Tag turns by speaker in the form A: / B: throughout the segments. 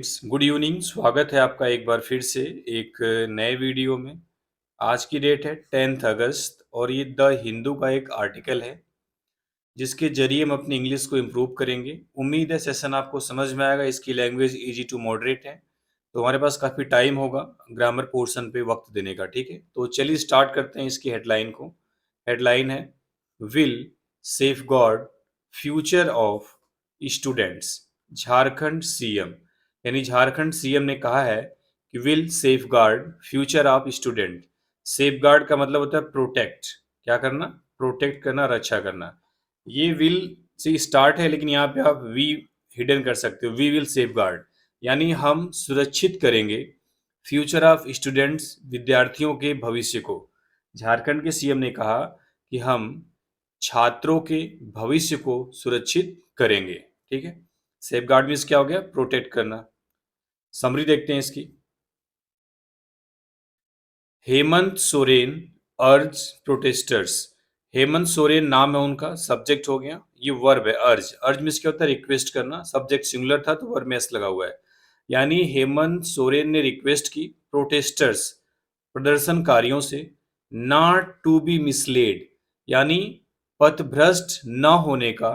A: Students, good evening. स्वागत है आपका एक बार फिर से एक नए वीडियो में। आज की डेट है 10th अगस्त और ये द हिंदू का एक आर्टिकल है जिसके जरिए हम अपनी इंग्लिश को इम्प्रूव करेंगे। उम्मीद है सेशन आपको समझ में आएगा। इसकी लैंग्वेज इजी टू मॉडरेट है, तो हमारे पास काफ़ी टाइम होगा ग्रामर पोर्शन पे वक्त देने का। ठीक है, तो चलिए स्टार्ट करते हैं इसकी हेडलाइन को। हेडलाइन है will safe guard future of students. Jharkhand CM, यानी झारखंड सीएम ने कहा है कि will safe guard future of student. Safe guard का मतलब होता है प्रोटेक्ट। क्या करना? प्रोटेक्ट करना, रक्षा करना। ये विल से स्टार्ट है, लेकिन यहाँ पे आप वी हिडन कर सकते हो। वी विल सेफ गार्ड यानी हम सुरक्षित करेंगे फ्यूचर ऑफ स्टूडेंट्स, विद्यार्थियों के भविष्य को। झारखंड के सीएम ने कहा कि हम छात्रों के भविष्य को सुरक्षित करेंगे। ठीक है, सेफ गार्ड मीन्स क्या हो गया? प्रोटेक्ट करना। समरी देखते हैं इसकी। हेमंत सोरेन अर्ज प्रोटेस्टर्स। हेमंत सोरेन नाम है उनका, सब्जेक्ट हो गया। ये वर्ब है अर्ज। अर्ज मीन्स क्या होता है? रिक्वेस्ट करना। सब्जेक्ट सिंगुलर था तो वर्ब में एस लगा हुआ है। यानी हेमंत सोरेन ने रिक्वेस्ट की प्रोटेस्टर्स, प्रदर्शनकारियों से, नॉट टू बी मिसलेड यानी पथभ्रष्ट न होने का,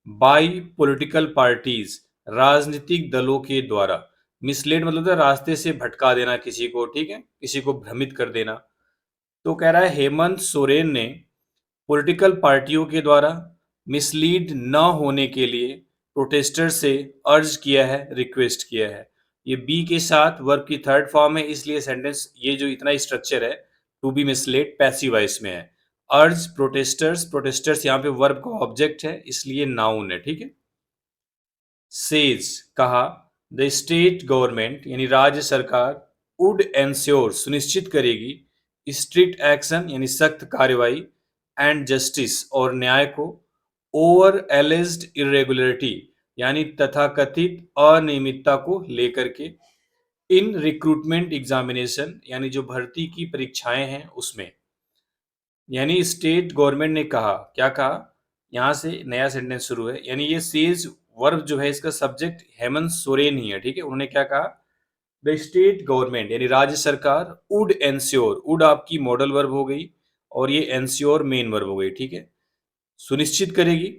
A: बाय पॉलिटिकल पार्टीज, राजनीतिक दलों के द्वारा। मिसलेड मतलब है रास्ते से भटका देना किसी को। ठीक है, किसी को भ्रमित कर देना। तो कह रहा है हेमंत सोरेन ने पॉलिटिकल पार्टियों के द्वारा मिसलीड न होने के लिए प्रोटेस्टर से अर्ज किया है, रिक्वेस्ट किया है। ये बी के साथ वर्ब की थर्ड फॉर्म है, इसलिए सेंटेंस ये जो इतना स्ट्रक्चर है to be misled passive voice में है। अर्ज प्रोटेस्टर्स, प्रोटेस्टर्स यहाँ पे वर्ब का ऑब्जेक्ट है इसलिए नाउन है। ठीक है। सेज कहा, द स्टेट गवर्नमेंट यानी राज्य सरकार, वुड एंश्योर सुनिश्चित करेगी, स्ट्रिक्ट एक्शन यानी सख्त कार्रवाई, एंड जस्टिस और न्याय को, ओवर एलिज्ड इरेगुलरिटी यानी तथाकथित अनियमितता को लेकर के, इन रिक्रूटमेंट एग्जामिनेशन यानी जो भर्ती की परीक्षाएं हैं उसमें। यानी स्टेट गवर्नमेंट ने कहा, क्या कहा? यहां से नया सेंटेंस शुरू है। यानी ये सेज वर्ब जो है इसका सब्जेक्ट हेमंत सोरेन ही है। ठीक है, उन्होंने क्या कहा? द स्टेट गवर्नमेंट यानी राज्य सरकार, वुड एंश्योर, वुड आपकी मॉडल वर्ब हो गई और ये एंश्योर मेन वर्ब हो गई। ठीक है, सुनिश्चित करेगी,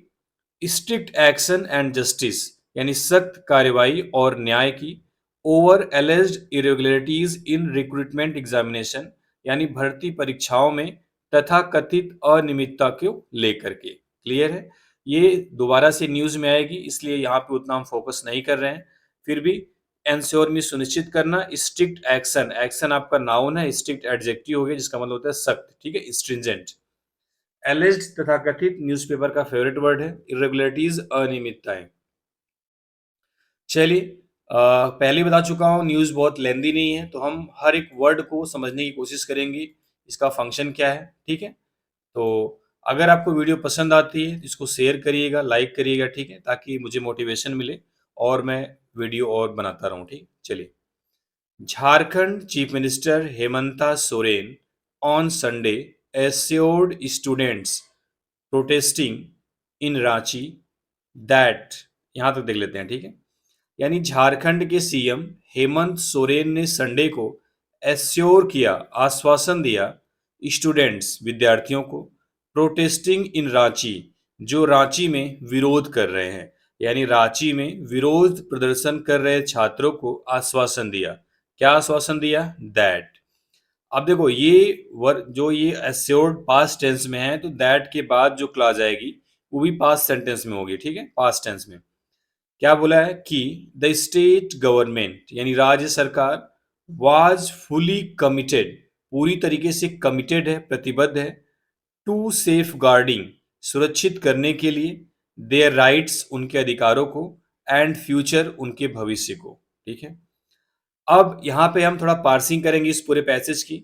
A: स्ट्रिक्ट एक्शन एंड जस्टिस यानी सख्त कार्रवाई और न्याय की, ओवर एलिज्ड इरेगुलरिटीज इन रिक्रूटमेंट एग्जामिनेशन यानी भर्ती परीक्षाओं में तथा कथित अनियमितता को लेकर के। क्लियर है? ये दोबारा से न्यूज में आएगी इसलिए यहाँ पे उतना हम फोकस नहीं कर रहे हैं। फिर भी एंश्योर में सुनिश्चित करना, स्ट्रिक्ट एक्शन, एक्शन आपका नाउन है, स्ट्रिक्ट एडजेक्टिव हो गया जिसका मतलब होता है सख्त। ठीक है, स्ट्रिंजेंट। एलिज्ड तथाकथित न्यूज़पेपर का फेवरेट वर्ड है, इरेगुलरिटीज अनियमितताएं। चलिए, पहले बता चुका हूं न्यूज़ बहुत लेंदी नहीं है, तो हम हर एक वर्ड को समझने की कोशिश करेंगे, इसका फंक्शन क्या है। ठीक है, तो अगर आपको वीडियो पसंद आती है तो इसको शेयर करिएगा, लाइक करिएगा। ठीक है, ताकि मुझे मोटिवेशन मिले और मैं वीडियो और बनाता रहूं। ठीक, चलिए। Jharkhand chief minister Hemanta Soren on Sunday assured students protesting in Ranchi that, यहां तक देख लेते हैं। ठीक है, यानी झारखंड के सीएम हेमंत सोरेन ने संडे को एश्योर किया, आश्वासन दिया, स्टूडेंट्स विद्यार्थियों को, प्रोटेस्टिंग इन रांची जो रांची में विरोध कर रहे हैं, यानी रांची में विरोध प्रदर्शन कर रहे छात्रों को आश्वासन दिया। क्या आश्वासन दिया? दैट। अब देखो ये वर्ब जो ये एश्योर्ड पास्ट टेंस में है, तो दैट के बाद जो क्लॉज आएगी वो भी पास्ट सेंटेंस में होगी। ठीक है, पास्ट टेंस में क्या बोला है कि द स्टेट गवर्नमेंट यानी राज्य सरकार, वाज फुली कमिटेड, पूरी तरीके से कमिटेड है, प्रतिबद्ध है, टू सेफ गार्डिंग, सुरक्षित करने के लिए, देयर राइट्स, उनके अधिकारों को, एंड फ्यूचर, उनके भविष्य को। ठीक है, अब यहाँ पे हम थोड़ा पार्सिंग करेंगे इस पूरे पैसेज की।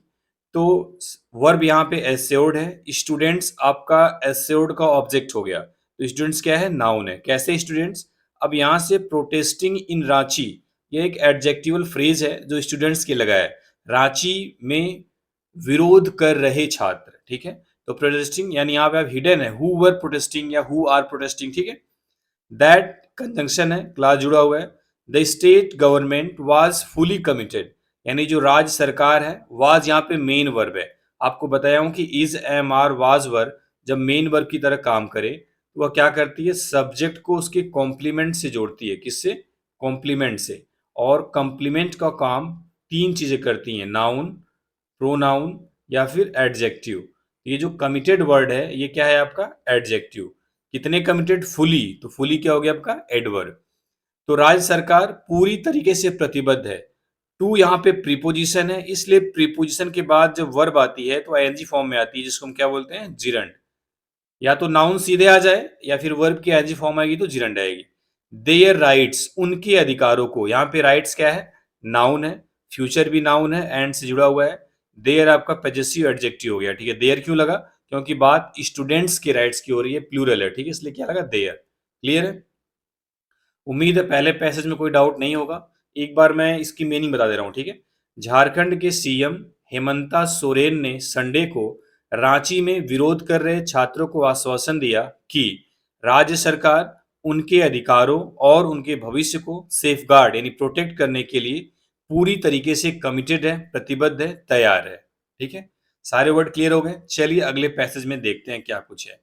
A: तो वर्ब यहाँ पे एस्योर्ड है, स्टूडेंट्स आपका एस्योर्ड का ऑब्जेक्ट हो गया, तो स्टूडेंट्स क्या है? नाउन है। कैसे स्टूडेंट्स? अब यहाँ से प्रोटेस्टिंग इन रांची, ये एक एडजेक्टिवल फ्रेज है जो स्टूडेंट्स के लगा है। रांची में विरोध कर रहे छात्र। ठीक है, तो प्रोटेस्टिंग यानी यहाँ पे आप हिडन है, हु वर प्रोटेस्टिंग या हु आर प्रोटेस्टिंग। ठीक है, दैट कंजंक्शन है, क्लास जुड़ा हुआ है, the state government was fully committed, यानी जो राज्य सरकार है, वाज यहाँ पे मेन वर्ब है। आपको बताया हूं कि is, am, are, was verb जब मेन वर्ब की तरह काम करे तो वह क्या करती है, सब्जेक्ट को उसके कॉम्प्लीमेंट से जोड़ती है। किससे? कॉम्प्लीमेंट से। और कॉम्प्लीमेंट का काम तीन चीजें करती हैं, नाउन, प्रोनाउन या फिर एडजेक्टिव। ये जो कमिटेड वर्ड है ये क्या है आपका? एडजेक्टिव। कितने कमिटेड? फुली। तो फुली क्या हो गया आपका? एडवर्ब। तो राज्य सरकार पूरी तरीके से प्रतिबद्ध है। टू यहाँ पे प्रीपोजिशन है, इसलिए प्रीपोजिशन के बाद जब वर्ब आती है तो आईएनजी फॉर्म में आती है, जिसको हम क्या बोलते हैं? जिरंड। या तो नाउन सीधे आ जाए या फिर वर्ब की आईएनजी फॉर्म आएगी तो जिरंड आएगी। देयर राइट्स, उनके अधिकारों को। यहाँ पे राइट्स क्या है? नाउन है, फ्यूचर भी नाउन है, एंड से जुड़ा हुआ है। देयर आपका पजेसिव एडजेक्टिव हो गया। ठीक है, देयर क्यों लगा? क्योंकि बात स्टूडेंट्स के राइट्स की हो रही है, प्लूरल है। ठीक है, इसलिए क्या लगा? देयर। क्लियर है? उम्मीद है पहले पैसेज में कोई डाउट नहीं होगा। एक बार मैं इसकी मीनिंग बता दे रहा हूँ। ठीक है, झारखंड के सीएम हेमंता सोरेन ने संडे को रांची में विरोध कर रहे छात्रों को आश्वासन दिया कि राज्य सरकार उनके अधिकारों और उनके भविष्य को सेफगार्ड यानी प्रोटेक्ट करने के लिए पूरी तरीके से कमिटेड है, प्रतिबद्ध है, तैयार है। ठीक है, सारे वर्ड क्लियर हो गए। चलिए अगले पैसेज में देखते हैं क्या कुछ है।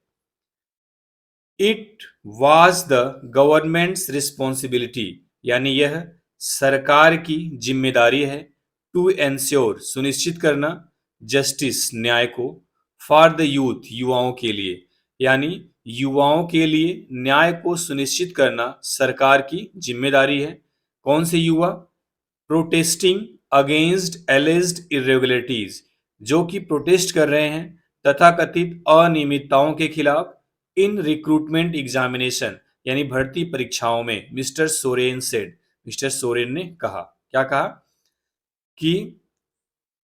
A: It was the governments responsibility, यानी यह सरकार की जिम्मेदारी है, टू एंश्योर सुनिश्चित करना, जस्टिस न्याय को, फॉर द यूथ युवाओं के लिए, यानी युवाओं के लिए न्याय को सुनिश्चित करना सरकार की जिम्मेदारी है। कौन से युवा? प्रोटेस्टिंग अगेंस्ट एलिज्ड इरेगुलरिटीज, जो कि प्रोटेस्ट कर रहे हैं तथाकथित अनियमितताओं के खिलाफ इन रिक्रूटमेंट एग्जामिनेशन, यानी भर्ती परीक्षाओं में। Mister Soren said, mister Soren ने कहा। क्या कहा? कि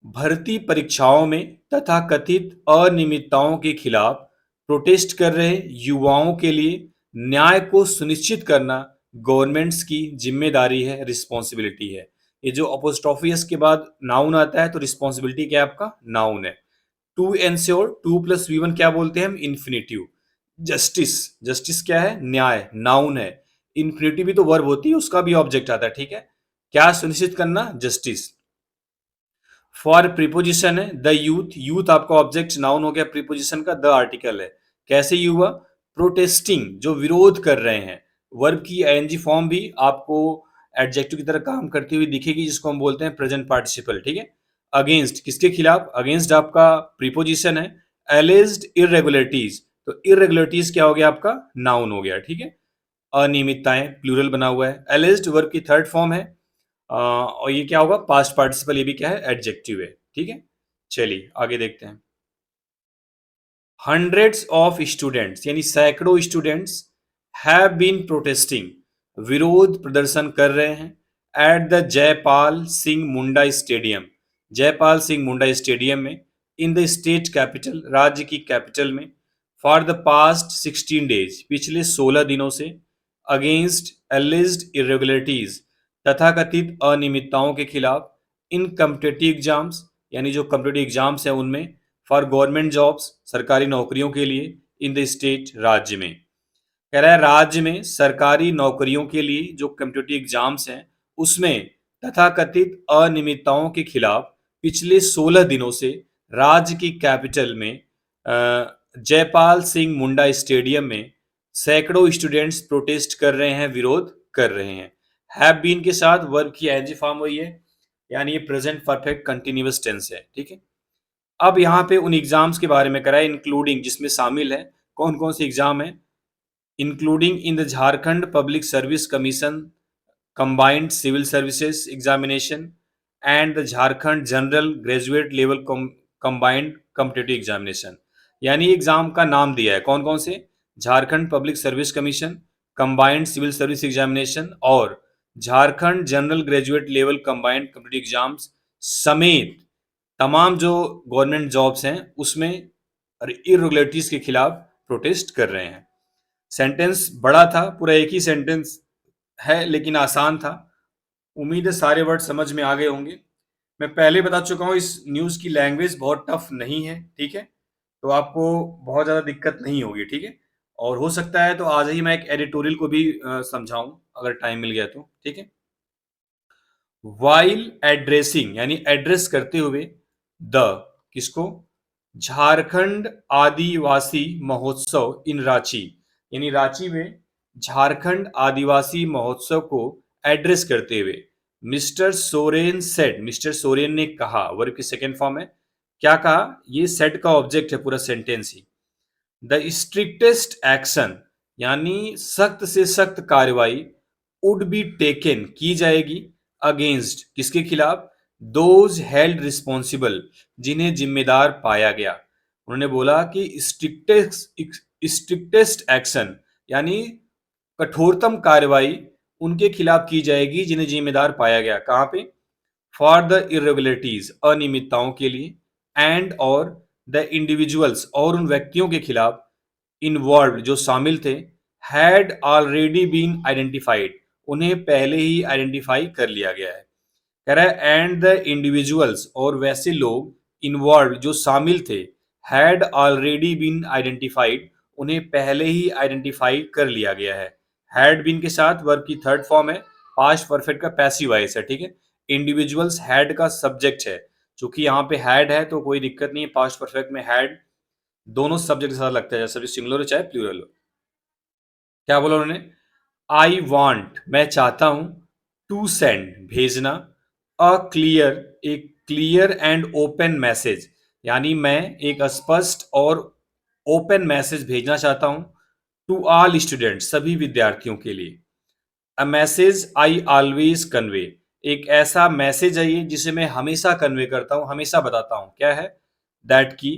A: भर्ती परीक्षाओं में तथाकथित अनियमितताओं के खिलाफ प्रोटेस्ट कर रहे युवाओं के लिए न्याय को सुनिश्चित करना गवर्नमेंट्स की जिम्मेदारी है, रिस्पॉन्सिबिलिटी है। ये जो अपोस्ट्रोफियस के बाद नाउन आता है तो रिस्पॉन्सिबिलिटी क्या है आपका? नाउन है। To ensure, to plus V one क्या बोलते हैं हम? इन्फिनिटिव। जस्टिस, जस्टिस क्या है? न्याय, नाउन है। इन्फिनिटिव भी तो वर्ब होती है, उसका भी ऑब्जेक्ट आता है। ठीक है, क्या सुनिश्चित करना? जस्टिस। फॉर प्रीपोजिशन है द यूथ, यूथ आपका ऑब्जेक्ट नाउन हो गया, प्रीपोजिशन का द आर्टिकल है। कैसे युवा? प्रोटेस्टिंग, जो विरोध कर रहे हैं। वर्ब की आईएनजी फॉर्म भी आपको एडजेक्टिव की तरह काम करती हुई दिखेगी, जिसको हम बोलते हैं प्रेजेंट पार्टिसिपल। ठीक है, अगेंस्ट किसके खिलाफ? अगेंस्ट आपका प्रीपोजिशन है। एलिज्ड इरेगुलरिटीज, तो इरेगुलरिटीज क्या हो गया आपका? नाउन हो गया। ठीक है, अनियमितताएं प्लूरल बना हुआ है। एलिज्ड वर्ब की थर्ड फॉर्म है। और ये क्या होगा? पास्ट पार्टिसिपल, ये भी क्या है? एडजेक्टिव है। ठीक है, चलिए आगे देखते हैं। हंड्रेड्स ऑफ स्टूडेंट्स, यानी सैकड़ों स्टूडेंट्स हैव बीन प्रोटेस्टिंग, विरोध प्रदर्शन कर रहे हैं, at the Jaipal Singh Munda stadium, Jaipal Singh Munda stadium में, इन द स्टेट कैपिटल, राज्य की कैपिटल में, फॉर द पास्ट 16 डेज, पिछले 16 दिनों से, अगेंस्ट एलिज्ड इरेगुलरिटीज, तथाकथित अनियमितताओं के खिलाफ, इन कम्पिटेटिव एग्जाम्स, यानी जो कम्पिटेटिव एग्जाम्स हैं उनमें, फॉर गवर्नमेंट जॉब्स, सरकारी नौकरियों के लिए, इन द स्टेट, राज्य में। कह रहा है राज्य में सरकारी नौकरियों के लिए जो कम्पिटेटिव एग्जाम्स हैं उसमें तथाकथित अनियमितताओं के खिलाफ पिछले 16 दिनों से राज्य की कैपिटल में जयपाल सिंह मुंडा स्टेडियम में सैकड़ों स्टूडेंट्स प्रोटेस्ट कर रहे हैं, विरोध कर रहे हैं। हैव बीन के साथ वर्ब की आईएनजी फॉर्म हुई है, यानी ये प्रेजेंट परफेक्ट कंटिन्यूअस टेंस है। ठीक है, अब यहाँ पे उन एग्जाम्स के बारे में कराए, इंक्लूडिंग, जिसमें शामिल है कौन कौन से एग्जाम है? Including in the Jharkhand public service commission combined civil services examination and the Jharkhand general graduate level combined competitive examination, यानी एग्जाम का नाम दिया है कौन कौन से? Jharkhand public service commission, combined civil service examination और Jharkhand general graduate level combined competitive exams समेत तमाम जो गवर्नमेंट जॉब्स हैं उसमें इरेगुलरिटीज के खिलाफ प्रोटेस्ट कर रहे हैं। सेंटेंस बड़ा था, पूरा एक ही सेंटेंस है लेकिन आसान था। उम्मीद है सारे वर्ड समझ में आ गए होंगे। मैं पहले बता चुका हूँ इस न्यूज़ की लैंग्वेज बहुत टफ नहीं है। ठीक है, तो आपको बहुत ज़्यादा दिक्कत नहीं होगी। ठीक है, और हो सकता है तो आज ही मैं एक एडिटोरियल को भी समझाऊं अगर टाइम मिल गया तो। ठीक है। वाइल एड्रेसिंग यानी एड्रेस करते हुए द किसको, झारखंड आदिवासी महोत्सव इन रांची, यानी रांची में झारखंड आदिवासी महोत्सव को एड्रेस करते हुए mister Soren said, mister Soren ने कहा, वर्ब की सेकेंड फॉर्म है, क्या कहा, ये सेड का ऑब्जेक्ट है पूरा sentence he. The strictest action यानी सख्त से सख्त कार्रवाई वुड बी टेकन की जाएगी अगेंस्ट किसके खिलाफ, दोज हेल्ड रिस्पॉन्सिबल जिन्हें जिम्मेदार पाया गया। उन्होंने बोला कि स्ट्रिक्टेस्ट एक्शन यानी कठोरतम कार्रवाई उनके खिलाफ की जाएगी जिन्हें जिम्मेदार पाया गया, कहां पे, फॉर द इरेगुलरिटीज अनियमितताओं के लिए, एंड और द इंडिविजुअल्स और उन व्यक्तियों के खिलाफ, इन्वॉल्व जो शामिल थे, हैड ऑलरेडी बीन आइडेंटिफाइड उन्हें पहले ही आइडेंटिफाई कर लिया गया है। कह रहा है एंड द इंडिविजुअल्स और वैसे लोग इन्वॉल्व जो शामिल थे, हैड ऑलरेडी बीन आइडेंटिफाइड उन्हें पहले ही आइडेंटिफाई कर लिया गया है। हैड बीन के साथ वर्ब की थर्ड फॉर्म है, पास्ट परफेक्ट का पैसिव वॉइस है, ठीक है। इंडिविजुअल्स हैड का सब्जेक्ट है, चूंकि यहाँ पे हैड है तो कोई दिक्कत नहीं है, पास्ट परफेक्ट में हैड दोनों सब्जेक्ट के साथ लगता है, जैसे सिंगुलर हो चाहे प्लूरल हो। क्या बोला उन्होंने, आई वॉन्ट मैं चाहता हूं, टू सेंड भेजना, अ क्लियर एक क्लियर एंड ओपन मैसेज यानी मैं एक स्पष्ट और ओपन मैसेज भेजना चाहता हूं, टू ऑल स्टूडेंट सभी विद्यार्थियों के लिए। A message I always convey एक ऐसा मैसेज है ये जिसे मैं हमेशा कन्वे करता हूं, हमेशा बताता हूं, क्या है, दैट की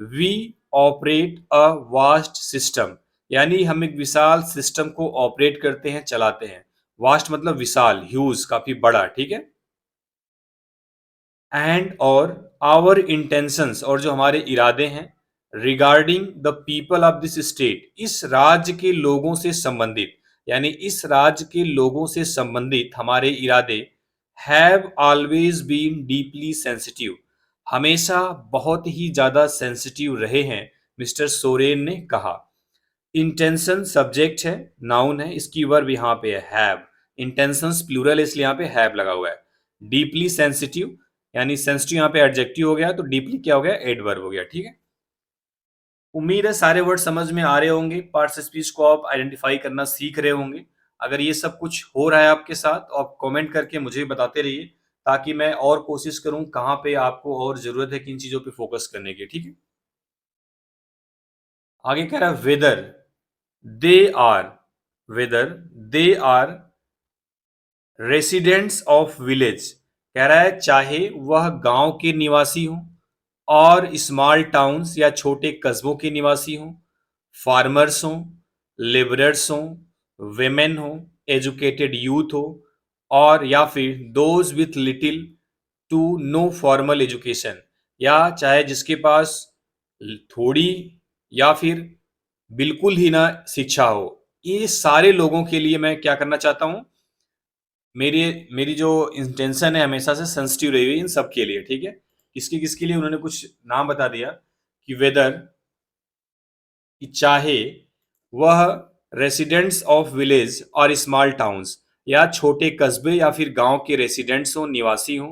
A: we operate a vast system यानी हम एक विशाल सिस्टम को ऑपरेट करते हैं, चलाते हैं। वास्ट मतलब विशाल, ह्यूज काफी बड़ा, ठीक है। एंड और आवर इंटेंशंस और जो हमारे इरादे हैं, regarding the people of this state इस राज्य के लोगों से संबंधित यानी इस राज्य के लोगों से संबंधित हमारे इरादे, have always been deeply sensitive हमेशा बहुत ही ज्यादा सेंसिटिव रहे हैं, मिस्टर सोरेन ने कहा। इंटेंशन सब्जेक्ट है, नाउन है, इसकी वर्ब यहाँ पे है हैव, इंटेंशंस प्लूरल है इसलिए यहाँ पे हैव लगा हुआ है। डीपली सेंसिटिव यानी सेंसिटिव यहाँ पे एडजेक्टिव हो गया तो डीपली क्या हो गया, एडवर्ब हो गया, ठीक है। उम्मीद है सारे वर्ड समझ में आ रहे होंगे, पार्ट्स स्पीच को आप आइडेंटिफाई करना सीख रहे होंगे। अगर ये सब कुछ हो रहा है आपके साथ तो आप कमेंट करके मुझे बताते रहिए, ताकि मैं और कोशिश करूं कहाँ पे आपको और जरूरत है किन चीजों पे फोकस करने की, ठीक है। आगे कह रहा है whether they are, whether they are residents of village, कह रहा है चाहे वह गांव के निवासी हों और स्मॉल टाउन्स या छोटे कस्बों के निवासी हों, फार्मर्स हों, लेबरर्स हों, वेमेन हों, एजुकेटेड यूथ हो, और या फिर those with little to no formal education या चाहे जिसके पास थोड़ी या फिर बिल्कुल ही ना शिक्षा हो, ये सारे लोगों के लिए मैं क्या करना चाहता हूं, मेरी मेरी जो इंटेंशन है हमेशा से सेंसिटिव रही हुई इन सब के लिए, ठीक है। किसके किसके लिए उन्होंने कुछ नाम बता दिया कि वेदर कि चाहे वह रेसिडेंट्स ऑफ विलेज और स्मॉल टाउन्स या छोटे कस्बे या फिर गांव के रेसिडेंट्स हो, निवासी हो,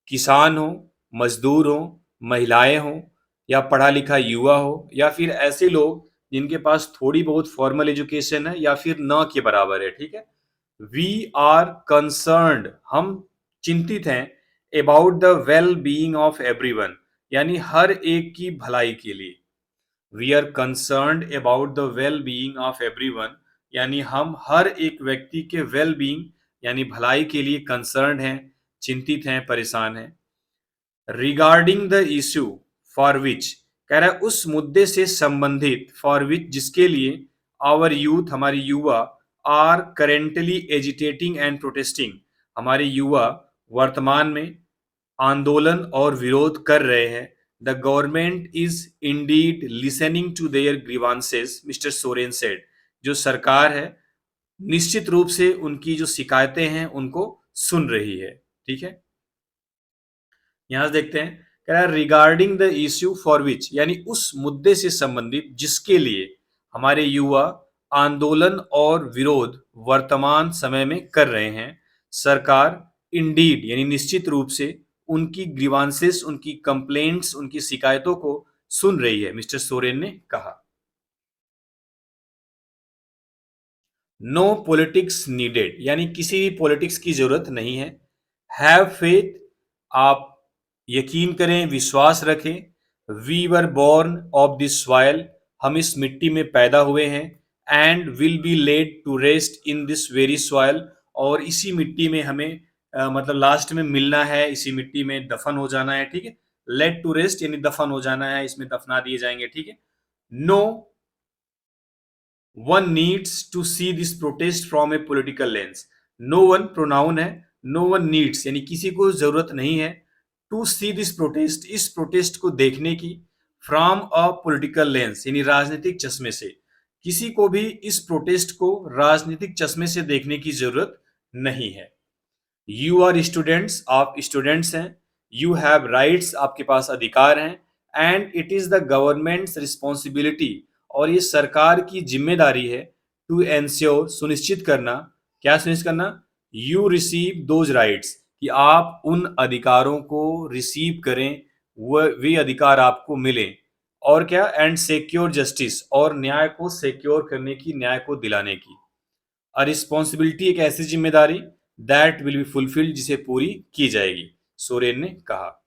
A: किसान हो, मजदूर हो, महिलाएं हो, या पढ़ा लिखा युवा हो, या फिर ऐसे लोग जिनके पास थोड़ी बहुत फॉर्मल एजुकेशन है या फिर न के बराबर है, ठीक है। वी आर कंसर्न्ड हम चिंतित हैं, about the well being of everyone यानी हर एक की भलाई के लिए। We are concerned about the well being of everyone यानी हम हर एक व्यक्ति के वेल बीइंग यानी भलाई के लिए कंसर्न्ड हैं, चिंतित हैं, परेशान हैं। Regarding the issue for which, कह रहा है उस मुद्दे से संबंधित, फॉर विच जिसके लिए, आवर यूथ हमारी युवा, are currently agitating and protesting हमारे युवा वर्तमान में आंदोलन और विरोध कर रहे हैं। The government is indeed listening to their grievances mister Soren said, जो सरकार है निश्चित रूप से उनकी जो शिकायतें हैं उनको सुन रही है, ठीक है। यहां से देखते हैं, कह रहा है regarding the issue for which यानी उस मुद्दे से संबंधित जिसके लिए हमारे युवा आंदोलन और विरोध वर्तमान समय में कर रहे हैं, सरकार इंडीड यानी निश्चित रूप से उनकी ग्रीवांसेस, उनकी कंप्लेंट्स, उनकी शिकायतों को सुन रही है, मिस्टर सोरेन ने कहा। नो पॉलिटिक्स नीडेड यानी किसी भी पॉलिटिक्स की जरूरत नहीं है। हैव फेथ, आप यकीन करें, विश्वास रखें। We were born of this soil, हम इस मिट्टी में पैदा हुए हैं। And will be laid to rest in this very soil, और इसी मिट्टी में हमें मतलब लास्ट में मिलना है, इसी मिट्टी में दफन हो जाना है, ठीक है। लेड टू रेस्ट यानी दफन हो जाना है, इसमें दफना दिए जाएंगे, ठीक है। No one needs to see this protest from a political lens. No one pronoun है, नो वन नीड्स यानी किसी को जरूरत नहीं है, टू सी दिस प्रोटेस्ट इस प्रोटेस्ट को देखने की, फ्रॉम अ पॉलिटिकल लेंस यानी राजनीतिक चश्मे से। किसी को भी इस प्रोटेस्ट को राजनीतिक चश्मे से देखने की जरूरत नहीं है। यू आर स्टूडेंट्स, आप स्टूडेंट्स हैं। यू हैव राइट्स, आपके पास अधिकार हैं। And it is the governments responsibility, और ये सरकार की जिम्मेदारी है, टू एंश्योर सुनिश्चित करना। क्या सुनिश्चित करना? यू रिसीव दोज राइट्स, कि आप उन अधिकारों को रिसीव करें, वह वे अधिकार आपको मिले। और क्या? एंड सिक्योर जस्टिस, और न्याय को सिक्योर करने की, न्याय को दिलाने की। अ रिस्पॉन्सिबिलिटी एक ऐसी जिम्मेदारी, दैट विल बी फुलफिल्ड जिसे पूरी की जाएगी, सोरेन ने कहा।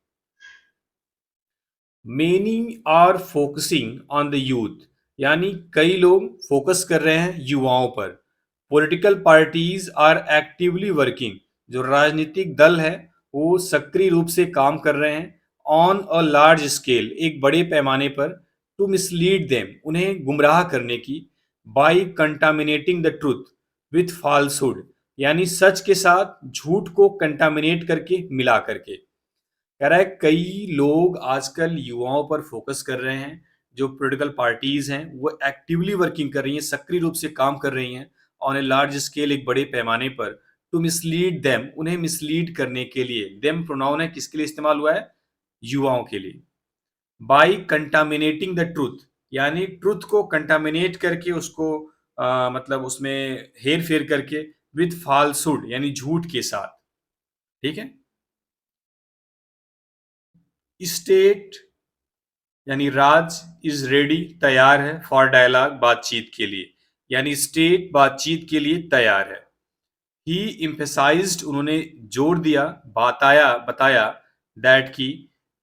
A: Many are focusing on the youth यानी कई लोग फोकस कर रहे हैं युवाओं पर। Political parties are actively working, जो राजनीतिक दल है वो सक्रिय रूप से काम कर रहे हैं। ऑन अ लार्ज स्केल, एक बड़े पैमाने पर। टू मिसलीड देम, उन्हें गुमराह करने की। By contaminating the truth with falsehood, यानी सच के साथ झूठ को कंटामिनेट करके, मिला करके। कह रहा है कई लोग आजकल युवाओं पर फोकस कर रहे हैं। जो पॉलिटिकल पार्टीज हैं वो एक्टिवली वर्किंग कर रही हैं, सक्रिय रूप से काम कर रही हैं, ऑन ए लार्ज स्केल, एक बड़े पैमाने पर। टू मिसलीड देम, उन्हें मिसलीड करने के लिए। देम प्रोनाउन है, किसके लिए इस्तेमाल हुआ है? युवाओं के लिए। बाई कंटामिनेटिंग द ट्रूथ, यानी ट्रूथ को कंटामिनेट करके, उसको मतलब उसमें हेर फेर करके, विथ फॉल्सहुड यानी झूठ के साथ, ठीक है। स्टेट यानी राज इज रेडी, तैयार है, फॉर डायलॉग, बातचीत के लिए। यानी स्टेट बातचीत के लिए तैयार है। ही इम्फेसाइज्ड, उन्होंने जोर दिया, बताया दैट की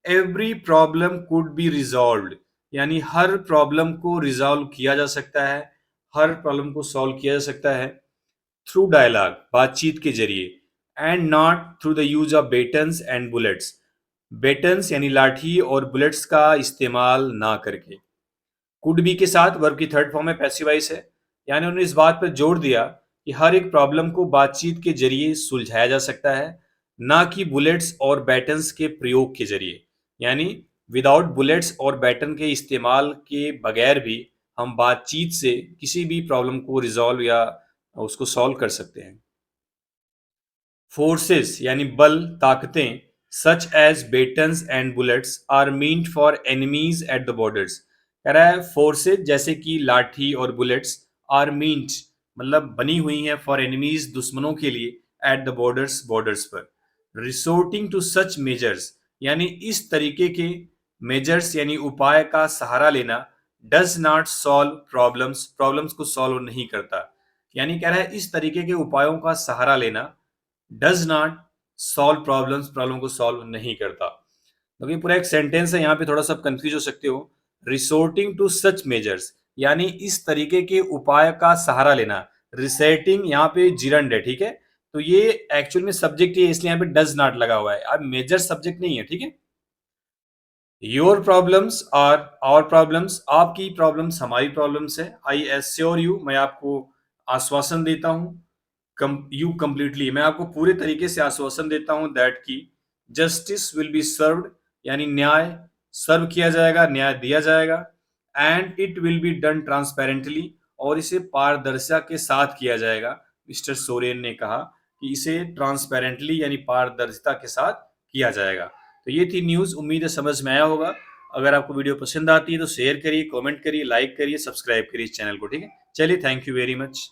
A: every problem could be resolved, यानी हर प्रॉब्लम को रिजॉल्व किया जा सकता है, हर प्रॉब्लम को सॉल्व किया जा सकता है थ्रू डायलॉग, बातचीत के जरिए। And not through the use of batons and bullets, batons यानी लाठी और बुलेट्स का इस्तेमाल ना करके। कुड बी के साथ वर्ब की थर्ड फॉर्म में पैसिव वॉइस है। यानी उन्होंने इस बात पर जोर दिया कि हर एक प्रॉब्लम को बातचीत के जरिए सुलझाया जा सकता है, ना कि बुलेट्स और बैटन्स के प्रयोग के जरिए। यानी विदाउट बुलेट्स और बैटन के इस्तेमाल के बगैर भी हम बातचीत से किसी भी प्रॉब्लम को रिजॉल्व या उसको सॉल्व कर सकते हैं। फोर्सेस यानी बल, ताकतें, such as batons and bullets are meant for enemies at the borders. कह रहा है फोर्सेस जैसे कि लाठी और बुलेट्स, आर मीन्ट मतलब बनी हुई हैं, फॉर एनिमीज दुश्मनों के लिए, एट द बॉर्डर्स बॉर्डर्स पर। रिसोर्टिंग टू सच मेजर्स यानी इस तरीके के मेजर्स यानी उपाय का सहारा लेना, does not solve problems, problems को सॉल्व नहीं करता। यानी कह रहा है इस तरीके के उपायों का सहारा लेना does not solve problems, problem को सॉल्व नहीं करता। तो ये पूरा एक सेंटेंस है, यहाँ पे थोड़ा सा कंफ्यूज हो सकते हो। रिसोर्टिंग टू सच मेजर्स यानी इस तरीके के उपाय का सहारा लेना। रिसेटिंग यहाँ पे जिरंड है, ठीक है। तो ये एक्चुअल में सब्जेक्ट है, इसलिए यहाँ पे डज नॉट लगा हुआ है। अब मेजर सब्जेक्ट नहीं है, ठीक है। Your problems are our problems, आपकी प्रॉब्लम्स हमारी प्रॉब्लम्स है। आई एश्योर यू, मैं आपको आश्वासन देता हूँ। यू कंप्लीटली, मैं आपको पूरे तरीके से आश्वासन देता हूं दैट की जस्टिस विल बी सर्व्ड, यानी न्याय सर्व किया जाएगा, न्याय दिया जाएगा। And it will be done transparently, और इसे पारदर्शिता के साथ किया जाएगा। मिस्टर सोरेन ने कहा कि इसे ट्रांसपेरेंटली यानी पारदर्शिता के साथ किया जाएगा। तो ये थी न्यूज, उम्मीद है समझ में आया होगा। अगर आपको वीडियो पसंद आती है तो शेयर करिए, कमेंट करिए, लाइक करिए, सब्सक्राइब करिए इस चैनल को, ठीक है। चलिए, थैंक यू वेरी मच।